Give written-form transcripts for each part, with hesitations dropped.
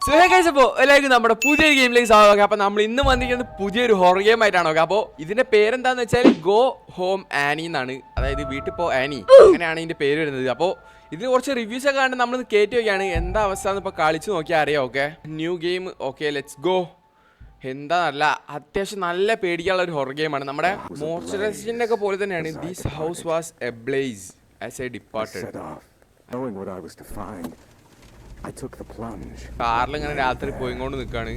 So hey guys, അപ്പോൾ എല്ലാവർക്കും നമ്മുടെ പുതിയൊരു ഗെയിമിലേക്ക് സ്വാഗതം. അപ്പോൾ നമ്മൾ ഇന്ന് വന്നിരിക്കുന്നത് പുതിയൊരു ഹൊറർ ഗെയിം ആയിട്ടാണ്. ഓക്കെ, അപ്പോൾ ഇതിന്റെ പേരെന്താന്ന് വെച്ചാൽ ഗോ ഹോം ആനി എന്നാണ്. അതായത് വീട്ടിൽ പോ ആനി, അങ്ങനെയാണ് ഇതിന്റെ പേര് വരുന്നത്. അപ്പോൾ ഇതിന് കുറച്ച് റിവ്യൂസ് ഒക്കെ കണ്ട് നമ്മൾ കയറ്റി വയ്ക്കുകയാണ്. എന്താ അവസ്ഥ എന്ന് ഇപ്പോൾ കളിച്ച് നോക്കിയാൽ അറിയാം. Okay, new game. Okay, let's go. എന്താ നല്ല അത്യാവശ്യം നല്ല പേടിക്കാനുള്ള ഒരു ഹൊറർ ഗെയിമാണ്. നമ്മുടെ മോർച്ചറൈസിന്റെ ഒക്കെ പോലെ തന്നെയാണ്. This house was ablaze as I departed. കാറിൽ ഇങ്ങനെ രാത്രി പോയിക്കൊണ്ട് നിൽക്കാണ്.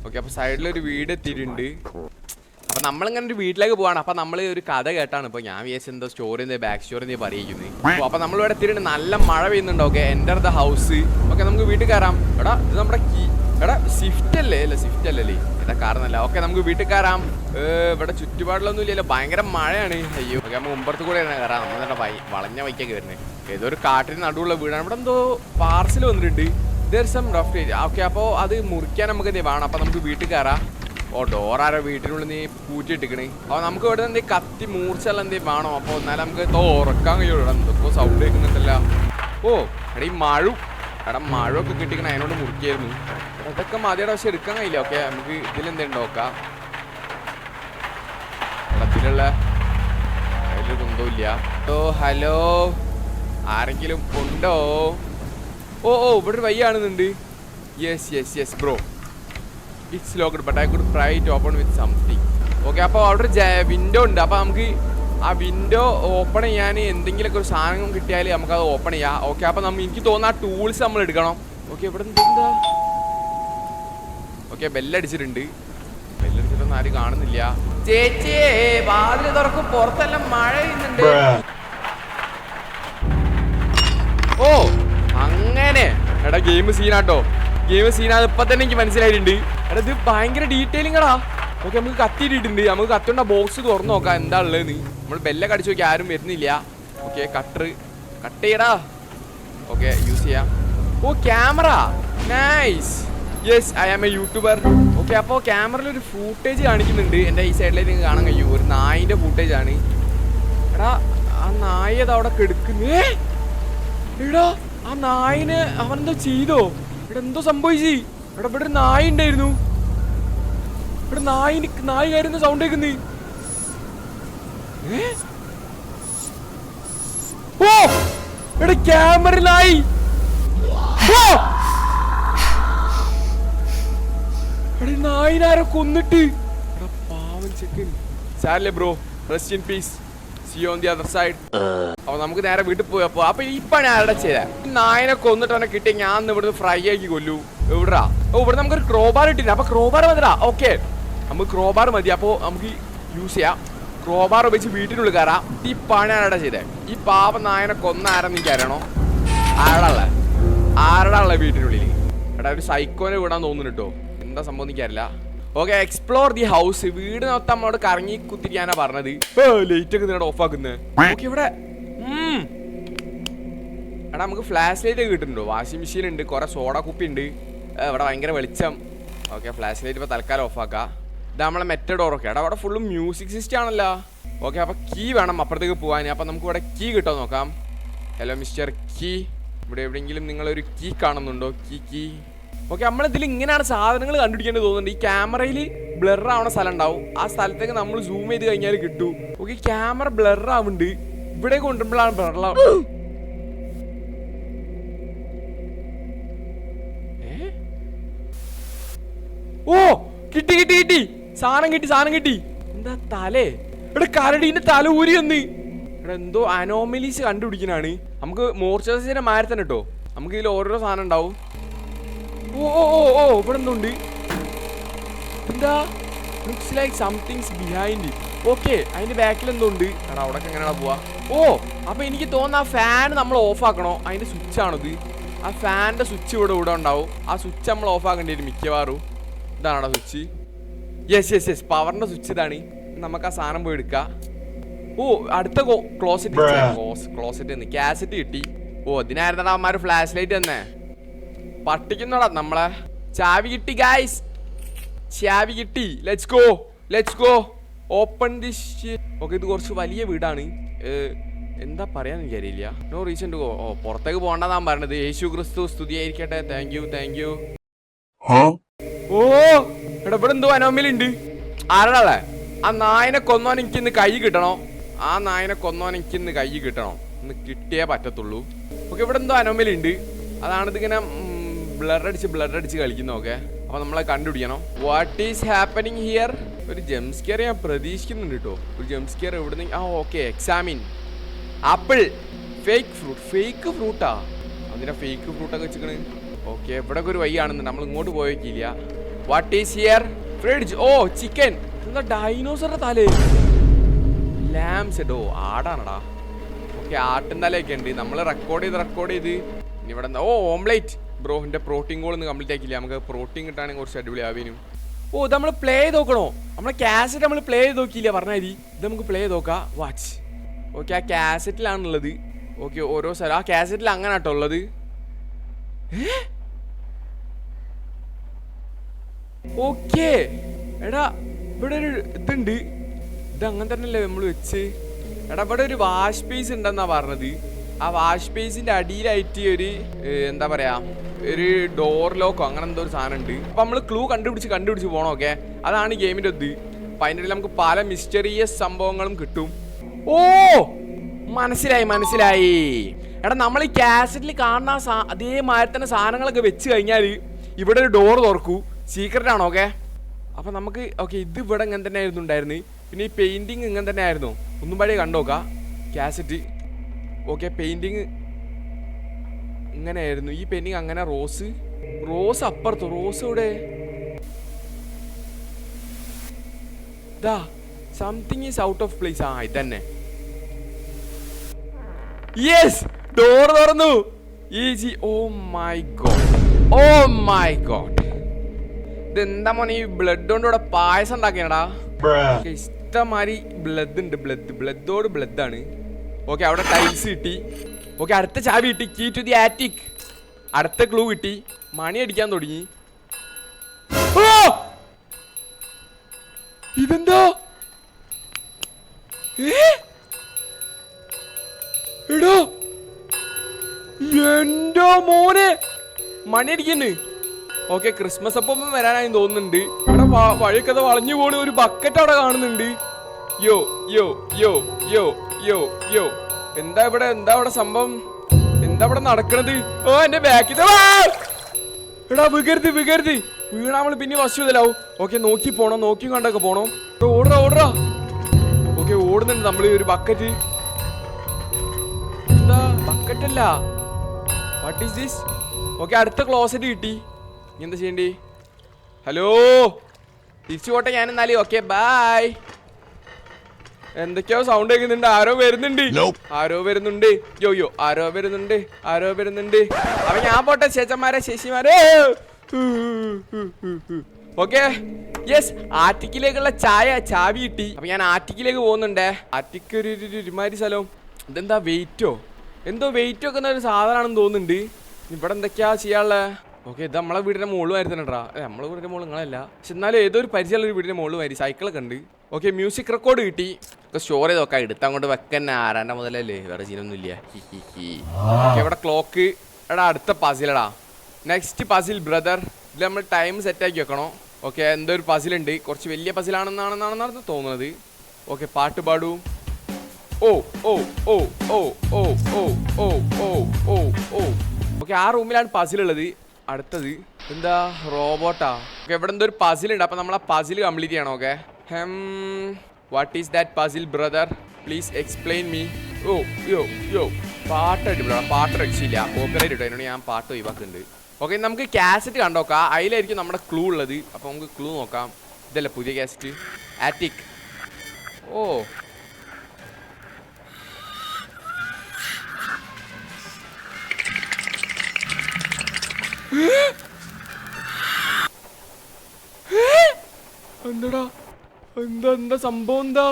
ഓക്കെ, അപ്പൊ സൈഡിലൊരു വീട് എത്തിയിട്ടുണ്ട്. അപ്പൊ നമ്മളിങ്ങനെ ഒരു വീട്ടിലേക്ക് പോവാണ്. അപ്പൊ നമ്മൾ ഒരു കഥ കേട്ടാണ്. ഇപ്പൊ ഞാൻ വിചാരിച്ച എന്തോ സ്റ്റോറി എന്തോ ബാക്ക് സ്റ്റോറി എന്തോ പറയുന്നത്. അപ്പൊ നമ്മൾ ഇവിടെ എത്തിയിട്ടുണ്ട്. നല്ല മഴ പെയ്യുന്നുണ്ട്. Okay, enter the house. Okay, നമുക്ക് വീട്ടിൽ കയറാം. എടാ, ഇത് നമ്മുടെ എടാ സ്വിഫ്റ്റ് അല്ലേ? അല്ല, സ്വിഫ്റ്റ് അല്ലല്ലേ, ഏതാ കാറന്നല്ല. ഓക്കെ, നമുക്ക് വീട്ടിൽ കയറാം. ഇവിടെ ചുറ്റുപാടിലൊന്നും ഇല്ലല്ലോ, ഭയങ്കര മഴയാണ്. അയ്യോ, ഓക്കെ, നമ്മൾ മുമ്പത്ത് കൂടെ കയറാം. നമ്മൾ വളഞ്ഞ വൈക്കൊക്കെ വരുന്നത്. ഏതോ ഒരു കാട്ടിന് നടുവുള്ള വീടാണ്. ഇവിടെ എന്തോ പാർസൽ വന്നിട്ടുണ്ട്. There some rough. ഓക്കെ, അപ്പോൾ അത് മുറിക്കാൻ നമുക്ക് എന്തെങ്കിലും വേണം. അപ്പോൾ നമുക്ക് വീട്ടിൽ കയറാം. ഓ, ഡോറാരോ വീട്ടിനുള്ളിൽ നീ പൂറ്റിയിട്ടിക്കണേ. അപ്പോൾ നമുക്ക് ഇവിടെ എന്തെങ്കിലും കത്തി മൂർച്ചെല്ലാം എന്തെങ്കിലും വേണം. അപ്പോൾ എന്നാലും നമുക്ക് തുറക്കാൻ കഴിയുള്ളൂ. എന്തൊക്കെ സൗണ്ട് കേൾക്കുന്നുണ്ടല്ല. ഓ എടാ, ഈ മഴയൊക്കെ കിട്ടിക്കണ അതിനോട് മുറിക്കായിരുന്നു. അതൊക്കെ മതിയുടെ പക്ഷെ എടുക്കാൻ കഴിയില്ല. ഓക്കെ, നമുക്ക് ഇതിലെന്തുണ്ട് നോക്കാം. ഇതിലുള്ള അതിലൊരു കുന്തവും ഇല്ല. ഓ ഹലോ, ആരെങ്കിലും ഉണ്ടോ? ഓ ഇവിടെ ഒരു വയ്യാണെന്നുണ്ട്. Yes bro, it's locked but I could try to open with something. Okay, അപ്പോൾ അവിടെ ഒരു വിൻഡോ ഉണ്ട്. അപ്പോൾ നമുക്ക് ആ വിൻഡോ ഓപ്പൺ ചെയ്യാൻ എന്തെങ്കിലുമൊക്കെ ഒരു സാധനം കിട്ടിയാൽ നമുക്കത് ഓപ്പൺ ചെയ്യാം. ഓക്കെ, അപ്പോൾ എനിക്ക് തോന്നുന്ന ആ ടൂൾസ് നമ്മൾ എടുക്കണം. ഓക്കെ, ഇവിടെ എന്താ? ഓക്കെ, ബെല്ലടിച്ചിട്ടുണ്ട്. ബെല്ലടിച്ചിട്ടൊന്നും ആരും കാണുന്നില്ല. ചേച്ചിയെ വാതിൽ തുറക്കും, പുറത്തെല്ലാം മഴ പെയ്യുന്നുണ്ട്. ഓ അങ്ങനെ. എടാ, ഗെയിം സീനാട്ടോ, ഗെയിം സീനാണ്. ഇപ്പൊ തന്നെ എനിക്ക് മനസ്സിലായിട്ടുണ്ട്. എടാ, ഇത് ഭയങ്കര ഡീറ്റെയിലിംഗടാ. ഓക്കെ, നമുക്ക് കത്തിയിട്ടുണ്ട്. നമുക്ക് കത്തിണ്ട ബോക്സ് തുറന്നു നോക്കാം എന്താ ഉള്ളതെന്ന്. നമ്മൾ ബെല്ലൊക്കെ അടിച്ചു നോക്കി, ആരും വരുന്നില്ല. ഓക്കെ, കട്ട് ചെയ്യടാ. ഓക്കെ, യൂസ് ചെയ്യാം. ഓ, camera, nice. Yes, I am a YouTuber. Okay, അപ്പോൾ ക്യാമറയിൽ ഒരു ഫൂട്ടേജ് കാണിക്കുന്നുണ്ട്. എൻ്റെ ഈ സൈഡിലേക്ക് നിങ്ങൾക്ക് കാണാൻ കഴിയും. ഒരു നായിൻ്റെ ഫൂട്ടേജ് ആണ്. എടാ, ആ നായ അത് അവിടെ കെടുക്കുന്നേ. എടാ, ആ നായിന് അവനെന്തോ ചെയ്തോ? ഇവിടെ എന്തോ സംഭവിച്ചു. ഇവിടെ ഒരു നായ ഉണ്ടായിരുന്നു. ഇവിടെ നായി കയറുന്ന സൗണ്ട് കേൾക്കുന്നേ. ഓ എടാ, ക്യാമറയിലായി. നായിനാരോ കൊന്നിട്ട്. പാവം ചെക്കൻ. സാരല്ലേ bro, rest in peace. See you on the other side. അപ്പൊ നമുക്ക് നേരെ വീട്ടിൽ പോയി. അപ്പൊ ഇപ്പൊ ഞാൻ ആരുടെ ചെയ്ത നായനെ കൊന്നിട്ട് അവനെ കിട്ടിയ ഞാൻ ഇവിടുന്ന് ഫ്രൈ ആക്കി കൊല്ലു. എവിടാ? ഓ, ഇവിടെ നമുക്കൊരു ക്രോബാർ കിട്ടില്ല. അപ്പൊ ക്രോബാർ മതിടാ. ഓക്കെ, നമുക്ക് ക്രോബാർ മതി. അപ്പോൾ നമുക്ക് യൂസ് ചെയ്യാം. ക്രോബാർ ഉപയോഗിച്ച് വീട്ടിനുള്ളിൽ കയറാം. ഈ പണി ആരാടാ ചെയ്തേ? ഈ പാപ നായനെ കൊന്ന ആരെന്ന് എനിക്ക് അറിയണോ? ആരടാ വീട്ടിനുള്ളിൽ? എടാ, ഒരു സൈക്കോനെ വിടാൻ തോന്നുന്നു കേട്ടോ. എന്താ സംഭവം എനിക്കറിയില്ല. Okay, explore the house. വീട് മൊത്തം നമ്മളോട് കറങ്ങി കുത്തിരിക്കാനാ പറഞ്ഞത്. ലൈറ്റ് ഒക്കെ നിങ്ങളുടെ ഓഫ് ആക്കുന്നത്. ഓക്കെ, ഇവിടെ എടാ നമുക്ക് ഫ്ലാഷ് ലൈറ്റ് ഒക്കെ കിട്ടുന്നുണ്ടോ? വാഷിംഗ് മെഷീൻ ഉണ്ട്, കുറെ സോഡ കുപ്പി ഉണ്ട്. ഇവിടെ ഭയങ്കര വെളിച്ചം. ഓക്കെ, ഫ്ലാഷ് ലൈറ്റ് ഇപ്പോൾ തൽക്കാലം ഓഫ് ആക്കാം. ഇത് നമ്മളെ മെറ്റഡോറൊക്കെ. എടാ, അവിടെ ഫുള്ളും മ്യൂസിക് സിസ്റ്റം ആണല്ലോ. ഓക്കെ, അപ്പോൾ കീ വേണം അപ്പുറത്തേക്ക് പോകാൻ. അപ്പം നമുക്ക് ഇവിടെ കീ കിട്ടുമോ നോക്കാം. ഹലോ മിസ്റ്റർ കീ, ഇവിടെ എവിടെയെങ്കിലും നിങ്ങളൊരു കീ കാണുന്നുണ്ടോ? കീ. ഓക്കെ, നമ്മളിതിൽ ഇങ്ങനെയാണ് സാധനങ്ങൾ കണ്ടുപിടിക്കേണ്ടത് തോന്നുന്നുണ്ട്. ഈ ക്യാമറയിൽ ബ്ലർ ആവണ സ്ഥലം ഉണ്ടാവും. ആ സ്ഥലത്തേക്ക് നമ്മൾ സൂം ചെയ്ത് കഴിഞ്ഞാൽ കിട്ടും. ഓക്കെ, ക്യാമറ ബ്ലർ ആവുന്നുണ്ട്. ഇവിടെ കൊണ്ടുമ്പോഴാണ് ബ്ലർ. ഓ, കിട്ടി സാധനം കിട്ടി. എന്താ തലേ? ഇവിടെ കരടീന്റെ തല ഊരി വന്ന്. ഇവിടെ എന്തോ അനോമലീസ് കണ്ടുപിടിക്കാനാണ്. നമുക്ക് മോർച്ചറിന്റെ മാരി തന്നെ കേട്ടോ. നമുക്ക് ഇതിൽ ഓരോരോ സാധനം ഉണ്ടാവും. ഓ ഇവിടെ എന്തുണ്ട്? എന്താ? Looks like somethings behind. Okay, അതിന്റെ ബാക്കിൽ എന്തോ ഉണ്ട്. എടാ, അവിടെ എങ്ങനെയാ പോവാ? ഓ, അപ്പൊ എനിക്ക് തോന്നുന്നു ആ ഫാൻ നമ്മൾ ഓഫ് ആക്കണോ? അതിന്റെ സ്വിച്ച് ആണിത്. ആ ഫാനിന്റെ സ്വിച്ച് ഇവിടെ ഉണ്ടാവും. ആ സ്വിച്ച് നമ്മൾ ഓഫ് ആക്കേണ്ടി വരും മിക്കവാറും. ഇതാണോ സ്വിച്ച്? യെസ്, പവറിന്റെ സ്വിച്ച് ഇതാണ്. നമുക്ക് ആ സാധനം പോയി എടുക്കാം. ഓ, അടുത്ത ക്ലോസറ്റ് കാസറ്റ് കിട്ടി. ഓ, ഇതിനായിരുന്നടാ അമ്മമാര് ഫ്ലാഷ് ലൈറ്റ് തന്നെ. പട്ടിക്കുന്നോടാ നമ്മളെ. ചാവി കിട്ടി ഗൈസ്, ചാവി കിട്ടി. Let's go. Open this. Okay, ഇത് കുറച്ച് വലിയ വീടാണ്. എന്താ പറയാന്ന് എനിക്കറിയില്ല. No reason to go. ഓ പുറത്തേക്ക് പോകണ്ടെന്നാ പറഞ്ഞത്. യേശു ക്രിസ്തു സ്തുതിയായിരിക്കട്ടെ. Thank you. ഓ എടാ ഇവിടെ എന്തോ അനോമലുണ്ട്. ആരാളെ ആ നായനെ കൊന്നോൻ എനിക്കിന്ന് കൈ കിട്ടണോ? ഇന്ന് കിട്ടിയേ പറ്റത്തുള്ളൂ. ഓക്കെ ഇവിടെ എന്തോ അനോമലുണ്ട്. അതാണ് ഇതിങ്ങനെ ബ്ലഡ് അടിച്ച് കളിക്കുന്നതൊക്കെ. അപ്പൊ നമ്മളെ കണ്ടുപിടിക്കണം. What is happening here? ഒരു ജംസ്കെയർ ഞാൻ പ്രതീക്ഷിക്കുന്നുണ്ട് കേട്ടോ. ഒരു ജംസ്കെയർ എവിടെ ഓക്കെ. Examine apple. ഫേക്ക് ഫ്രൂട്ടാ. അതിനെ ഫേക്ക് ഫ്രൂട്ടൊക്കെ വെച്ചിക്കണ്. ഓക്കെ ഇവിടെ ഒരു വഴി ആണെന്ന് നമ്മൾ ഇങ്ങോട്ട് പോയേക്കില്ല. What is here? ഫ്രിഡ്ജ്. ഓ ചിക്കൻ. എന്താ ഡൈനോസറിന്റെ തലേ? ലാംസ് ഡോ ആടാണടാ. ഓക്കെ ആട്ടിൻ തലയൊക്കെ ഉണ്ട്. നമ്മൾ റെക്കോർഡ് ചെയ്ത് ഇനി ഇവിടെ എന്താ? ഓ ഓംലേറ്റ്. ബ്രോ എൻ്റെ പ്രോട്ടീൻ ഗോൾ ഒന്ന് കംപ്ലീറ്റ് ആക്കിയില്ല. നമുക്ക് പ്രോട്ടീൻ കിട്ടാണെങ്കിൽ കുറച്ച് അടിപൊളി ആവേനും. ഓ ഇത് നമ്മൾ പ്ലേ ചെയ്ത് നോക്കണോ? നമ്മളെ കാസറ്റ് നമ്മൾ പ്ലേ ചെയ്ത് നോക്കിയില്ല പറഞ്ഞാൽ. ഇത് നമുക്ക് പ്ലേ ചെയ്ത് നോക്കാം. വാച്ച്. ഓക്കെ ആ കാസറ്റിലാണുള്ളത്. ഓക്കെ ഓരോ സ്ഥലം ആ കാസറ്റിൽ അങ്ങനെ കേട്ടോ ഉള്ളത്. ഓക്കെ എടാ ഇവിടെ ഒരു ഇതുണ്ട്. ഇത് അങ്ങനെ തന്നെയല്ലേ നമ്മൾ വെച്ച്. എടാ ഇവിടെ ഒരു വാഷ് സ്പേസ് ഉണ്ടെന്നാ പറഞ്ഞത്. ആ വാഷ് സ്പേസിന്റെ അടിയിലായിട്ട് ഒരു എന്താ പറയാ ഒരു ഡോർ ലോക്കോ അങ്ങനെ എന്തോ ഒരു സാധനം ഉണ്ട്. അപ്പൊ നമ്മള് ക്ലൂ കണ്ടുപിടിച്ച് പോകണം. ഓക്കെ അതാണ് ഗെയിമിന്റെ ഇത്. അപ്പൊ അതിൻ്റെ ഇടയിൽ നമുക്ക് പല മിസ്റ്റീരിയസ് സംഭവങ്ങളും കിട്ടും. ഓ മനസ്സിലായി. എടാ നമ്മൾ ഈ കാസറ്റിൽ കാണുന്ന അതേമാതിരി തന്നെ സാധനങ്ങളൊക്കെ വെച്ച് കഴിഞ്ഞാൽ ഇവിടെ ഒരു ഡോർ തുറക്കൂ. സീക്രട്ട് ആണോ? ഓക്കെ അപ്പൊ നമുക്ക് ഓക്കെ ഇത് ഇവിടെ ഇങ്ങനെ തന്നെ ആയിരുന്നു ഉണ്ടായിരുന്നു. പിന്നെ ഈ പെയിന്റിങ് ഇങ്ങനെ തന്നെ ആയിരുന്നു. ഒന്നും പാടിയെ കണ്ടോക്കാം കാസറ്റ്. ഓക്കെ പെയിന്റിങ് ഇങ്ങനെ ആയിരുന്നു. ഈ പെയിന്റിങ് അങ്ങനെ റോസ് അപ്പുറത്ത്. റോസ് ഇവിടെ something is out of place. ആ ഇതന്നെ. യെസ് ഡോർ തുറന്നു. ഈസി. ഓ മൈ ഗോഡ് ഇതെന്താ മോനെ ഈ ബ്ലഡ് കൊണ്ട് ഇവിടെ പായസം ഉണ്ടാക്കിയടാ. ഇഷ്ടമാതിരി ബ്ലഡ് ഉണ്ട്. ബ്ലഡോട് ബ്ലഡാണ്. ഓക്കെ അവിടെ ടൈൽസ് കിട്ടി. ഓക്കെ അടുത്ത ചാവി കിട്ടി. Key to the attic. അടുത്ത ക്ലൂ കിട്ടി. മണി അടിക്കാൻ തുടങ്ങി. ഇതെന്താ? എടോ എന്റെ മോനെ മണി അടിക്കുന്നു. ഓക്കെ ക്രിസ്മസ് അപ്പം വരാനായി തോന്നുന്നുണ്ട്. ഇവിടെ വഴിക്കഥ വളഞ്ഞു പോണ ഒരു ബക്കറ്റ് അവിടെ കാണുന്നുണ്ട്. യോ യോ യോ യോ യോ യോ എന്താ ഇവിടെ സംഭവം? എന്താ ഇവിടെ നടക്കണത്? ഓ എന്റെ ബാക്കിൽ എടാ വികരുത് വീണ നമ്മള് പിന്നെ വസ്തുതലാവും. ഓക്കെ നോക്കി കണ്ടൊക്കെ പോണം. ഓടറാ. ഓക്കെ ഓടുന്നുണ്ട് നമ്മള്. ഒരു ബക്കറ്റ്. എന്താ ബക്കറ്റ് അല്ല. What is this? ഓക്കെ അടുത്ത ക്ലോസറ്റ് കിട്ടി. എന്താ ചെയ്യണ്ടേ? ഹലോ തിരിച്ചു പോട്ടെ ഞാൻ എന്നാല്. Okay bye. എന്തൊക്കെയോ സൗണ്ട് കേൾക്കുന്നുണ്ട്. ആരോ വരുന്നുണ്ട്. യോ ആരോ വരുന്നുണ്ട്. അപ്പൊ ഞാൻ പോട്ടെ ശശിമാരെ. ഓക്കെ യെസ് ആറ്റിക്കിലേക്കുള്ള ചാവി കിട്ടി. അപ്പൊ ഞാൻ ആറ്റിക്കിലേക്ക് പോകുന്നുണ്ടേ. ആറ്റിക്ക് ഒരുമാതിരി സ്ഥലം. ഇതെന്താ വെയിറ്റോ വെക്കുന്ന ഒരു സാധനമാണെന്ന് തോന്നുന്നുണ്ട്. ഇവിടെ എന്തൊക്കെയാ ചെയ്യാനുള്ളത്? ഓക്കെ ഇത് നമ്മളെ വീടിന്റെ മുകളിൽ വരുത്തണ്ടാ. നമ്മളെ വീടിന്റെ മുകളിൽ നിങ്ങളല്ല. പക്ഷെ എന്നാലും ഏതോ ഒരു പരിചയമുള്ള ഒരു വീടിന്റെ മുകളിൽ വരി. സൈക്കിളൊക്കെ ഉണ്ട്. ഓക്കെ മ്യൂസിക് റെക്കോർഡ് കിട്ടി. സ്റ്റോർ ചെയ്ത് നോക്കാം. എടുത്ത് അങ്ങോട്ട് വെക്കന്നെ. ആരാന്റെ മുതലല്ലേ? വേറെ സീനൊന്നും ഇല്ല. ഇവിടെ ക്ലോക്ക്. എടാ അടുത്ത പസിലടാ. Next puzzle brother. ഇതിൽ നമ്മൾ ടൈം സെറ്റാക്കി വെക്കണോ? ഓക്കെ എന്തോ ഒരു പസിലുണ്ട്. കുറച്ച് വലിയ പസിലാണെന്നാണ് തോന്നുന്നത്. ഓക്കെ പാട്ട് പാടൂ. ഓ ഓ ഓ ഓ ഓ ഓ ഓ ഓ ഓ ഓ ഓക്കെ ആ റൂമിലാണ് പസിലുള്ളത്. അടുത്തത് എന്താ? റോബോട്ടാ. ഓക്കെ ഇവിടെ എന്തോ ഒരു പസിലുണ്ട്. അപ്പൊ നമ്മൾ ആ പസിൽ കംപ്ലീറ്റ് ചെയ്യണം. Okay what is that puzzle brother? Please explain me. ഓ യോ പാട്ട് അടിപൊളിയാ. പാട്ട് രക്ഷയില്ല. കോപ്പിറൈറ്റ് ഇട്ടോ. അതിനോട് ഞാൻ പാട്ട് ഒഴിവാക്കുന്നുണ്ട്. ഓക്കെ നമുക്ക് കാസറ്റ് കണ്ടോക്കാം. അതിലായിരിക്കും നമ്മുടെ ക്ലൂ ഉള്ളത്. അപ്പോൾ നമുക്ക് ക്ലൂ നോക്കാം. ഇതല്ലേ പുതിയ കാസറ്റ്? ആറ്റിക്. ഓ എന്താടാ? എന്താ സംഭവം? എന്താ?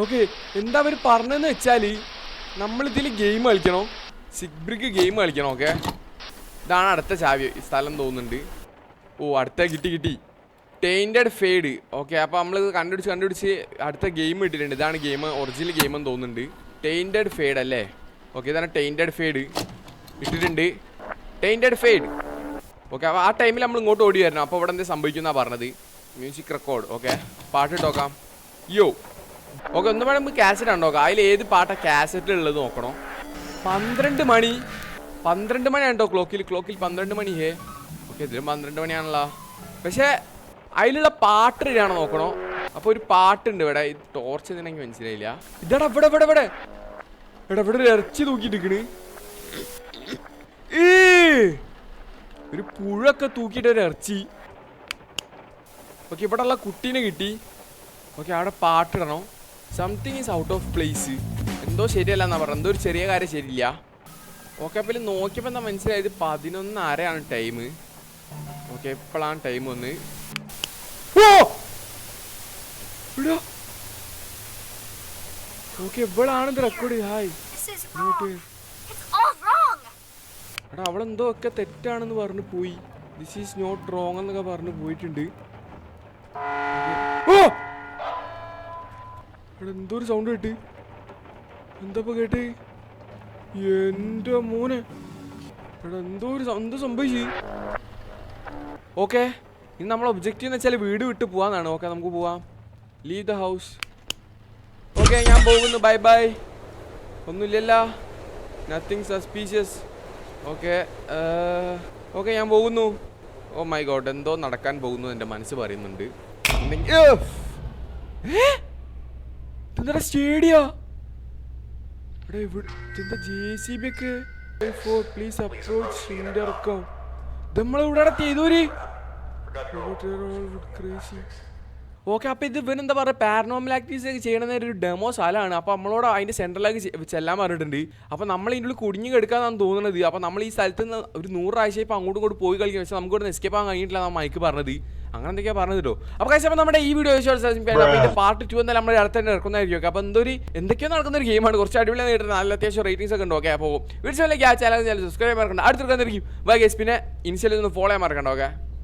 ഓക്കെ എന്താ അവർ പറഞ്ഞതെന്ന് വെച്ചാൽ നമ്മളിതിൽ ഗെയിം കളിക്കണോ? സിഗ്ബ്രിക്ക് ഗെയിം കളിക്കണം. ഓക്കെ ഇതാണ് അടുത്ത ചാവി സ്ഥലം തോന്നുന്നുണ്ട്. ഓ അടുത്ത കിട്ടി. ടെയിൻറ്റഡ് ഫെയ്ഡ്. ഓക്കെ അപ്പോൾ നമ്മൾ കണ്ടുപിടിച്ച് അടുത്ത ഗെയിം ഇട്ടിട്ടുണ്ട്. ഇതാണ് ഗെയിം. ഒറിജിനൽ ഗെയിം എന്ന് തോന്നുന്നുണ്ട്. ടെയിൻറ്റഡ് ഫേഡ് അല്ലേ? ഓക്കെ, ഇതാണ് ടെയിൻറ്റഡ് ഫേഡ് ഇട്ടിട്ടുണ്ട്. ടെയിൻറ്റഡ് ഫേഡ്. ഓക്കെ, അപ്പോൾ ആ ടൈമിൽ നമ്മൾ ഇങ്ങോട്ട് ഓടി വരണം. അപ്പോൾ ഇവിടെ എന്തെങ്കിലും സംഭവിക്കുന്നതാണ് പറഞ്ഞത്. Music record. ഓക്കെ, പാട്ട് ഇട്ടോക്കാം. യോ ഓക്കെ, ഒന്ന് വേണം നമുക്ക് കാസറ്റ് ഉണ്ടോക്കാം. അതിൽ ഏത് പാട്ടാണ് കാസറ്റിലുള്ളത് നോക്കണം. 12 മണി ഉണ്ടോ ക്ലോക്കിൽ 12 മണി. ഓക്കെ, ഇതിലും 12 മണിയാണല്ലോ. പക്ഷേ അതിലുള്ള പാട്ട് ഇടാണോ നോക്കണോ. അപ്പോൾ ഒരു പാട്ടുണ്ട് ഇവിടെ. ഇത് ടോർച്ച് ഇതിനെങ്കിൽ മനസ്സിലായില്ല. ഇതാടാ ഇവിടെ ഇവിടെ ഇവിടെ എടാ ഇവിടെ ഒരു ഇറച്ചി തൂക്കിയിട്ടിരിക്കണ്. ഒരു പുഴൊക്കെ തൂക്കിയിട്ട് ഒരു ഇറച്ചി. ഓക്കെ, ഇവിടെ ഉള്ള കുട്ടീനെ കിട്ടി. ഓക്കെ, അവിടെ പാട്ടിടണോ. Something is out of place. എന്തോ ശരിയല്ല എന്നാ പറഞ്ഞത്. എന്തോ ഒരു ചെറിയ കാര്യം ശരിയില്ല. ഓക്കെ, അപ്പോൾ നോക്കിയപ്പോൾ എന്താ മനസ്സിലായത് 11:30 ടൈം. ഓക്കെ, എപ്പോഴാണ് ടൈം വന്ന്. ഓക്കെ, എപ്പോഴാണ് ഇത് റെക്കോർഡ്. ഹായ് എടാ, അവളെന്തോ ഒക്കെ തെറ്റാണെന്ന് പറഞ്ഞു പോയി. ദിസ് ഈസ് നോട്ട് റോങ് എന്നൊക്കെ പറഞ്ഞു പോയിട്ടുണ്ട്. എടാ, എന്തോ ഒരു സൗണ്ട് കേട്ട്. എന്താ കേട്ട്? എൻ്റെ മോനെ. എടാ, എന്തോ സംഭവിച്ചു. ഓക്കെ, ഇനി നമ്മളെ ഒബ്ജക്റ്റീവ് എന്ന് വെച്ചാൽ വീട് വിട്ട് പോവാന്നാണ്. ഓക്കെ, നമുക്ക് പോവാം. Leave the house. ഓക്കെ, ഞാൻ പോകുന്നു. Bye bye. ഒന്നുമില്ലല്ലോ, നത്തിങ് സസ്പീഷ്യസ്. ഓക്കെ, ഞാൻ പോകുന്നു. ഓ മൈ ഗോഡ്, എന്തോ നടക്കാൻ പോകുന്നു എൻ്റെ മനസ്സ് പറയുന്നുണ്ട്. എന്താ സ്റ്റേഡിയ? എന്താ JCB ഒക്കെ? പ്ലീസ് അപ്രോച്ച് നമ്മളിവിടെ ചെയ്തോര്. ഓക്കെ, അപ്പോൾ ഇത് ഇവനെന്താ പറയുക, പാരനോർമൽ ആക്ടിവിറ്റീസ് ഒക്കെ ചെയ്യണമെന്ന ഒരു ഡെമോ സ്ഥലമാണ്. അപ്പോൾ നമ്മളോട് അതിൻ്റെ സെൻട്രലിലേക്ക് ചെല്ലാൻ പറഞ്ഞിട്ടുണ്ട്. അപ്പോൾ നമ്മൾ ഇതിൻ്റെ ഉള്ളിൽ കുടുങ്ങി കിടക്കാന്നാണ് തോന്നുന്നത്. അപ്പോൾ നമ്മൾ ഈ സ്ഥലത്ത് നിന്ന് ഒരു 100 പ്രാവശ്യം ഇപ്പോൾ അങ്ങോട്ടും ഇങ്ങോട്ട് പോയി കളിക്കുക. പക്ഷേ നമുക്ക് ഇവിടെ എസ്കേപ്പ് ആകാൻ കഴിഞ്ഞിട്ടില്ല എന്നാണ് മൈക്ക് പറഞ്ഞത്. അങ്ങനെ എന്തൊക്കെയാണ് പറഞ്ഞത് കേട്ടോ. അപ്പോൾ കഴിച്ചപ്പോൾ നമ്മുടെ ഈ വീഡിയോ പാർട്ട് 2 എന്തായാലും നമ്മുടെ അടുത്ത് തന്നെ ഇറക്കുന്നതായിരിക്കും. അപ്പോൾ എന്തൊക്കെയോ നടക്കുന്ന ഒരു ഗെയിമാണ്. കുറച്ച് അടിപൊളി നേരിട്ട് നല്ല അത്യാവശ്യം റേറ്റിംഗ്സ് ഒക്കെ ഉണ്ട്. ഓക്കെ, അപ്പോൾ വീഡിയോയിലേക്ക് ആ ചാനൽ സബ്സ്ക്രൈബ് മറക്കണ്ട. അടുത്തിരിക്കുന്നതായിരിക്കും. Bye guys. പിന്നെ ഇൻസ്റ്റയിൽ ഒന്ന് ഫോളോ ചെയ്യാൻ മറക്കണ്ട. ഓക്കെ.